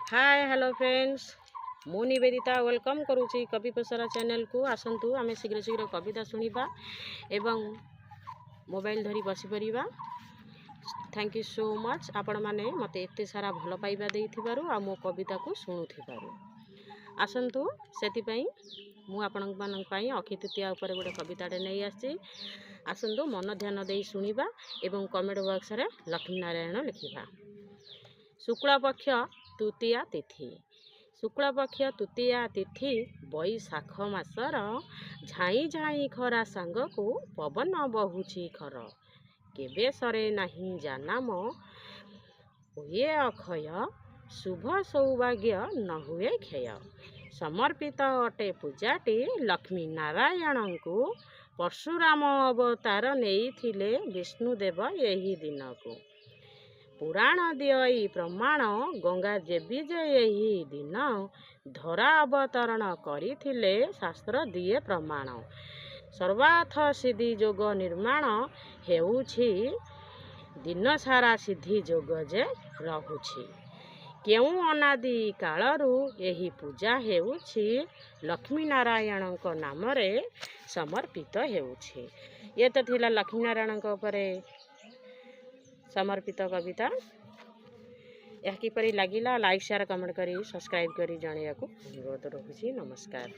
Hi hello friends मु Nivedita welcome करुँची कवि पसरा चैनल को आसतु आम शीघ्र शीघ्र कविता शुणा एवं मोबाइल धरी बसी पड़वा। थैंक यू सो मच आपण मैंने मत एत सारा भल पाइबा देइथिबारु आ मो कविता को शुणुथिबारु। आसतु से मुझे अक्षय तृतीया उपर गोटे कविताटे नहीं आसी। आसतु मन ध्यान दे शुणा एवं कमेंट बॉक्स रे लक्ष्मी नारायण लिखा। शुक्ल पक्ष तृतीया तिथि शुक्ल पक्ष तृतीया तिथि बैशाख मासर झाई झाई खरा सांग को पवन बहुची खर केबे सरे नहीं जानाम हुए अक्षय शुभ सौभाग्य न हुए क्षय समर्पित अटे पूजाटी लक्ष्मी नारायण को परशुराम अवतार नहीं विष्णुदेव यही दिन को पुराण दिय प्रमाण गंगा देवी जे यही दिन धरा अवतरण करथिले शास्त्र दिए प्रमाण सर्वार्थ सिद्धि जोग निर्माण हेउछि दिन सारा सिद्धि जोग जे रहुछि केउ अनादि कालरू यही पूजा हेउछि लक्ष्मी नारायण को नाम रे समर्पित हेउछि। ये तो थिला लक्ष्मी नारायण को ऊपर समर्पित कविता। यह किपरि लागिला लाइक शेयर कमेंट करी सब्सक्राइब करी जणिया को अनुरोध रखुछि। नमस्कार।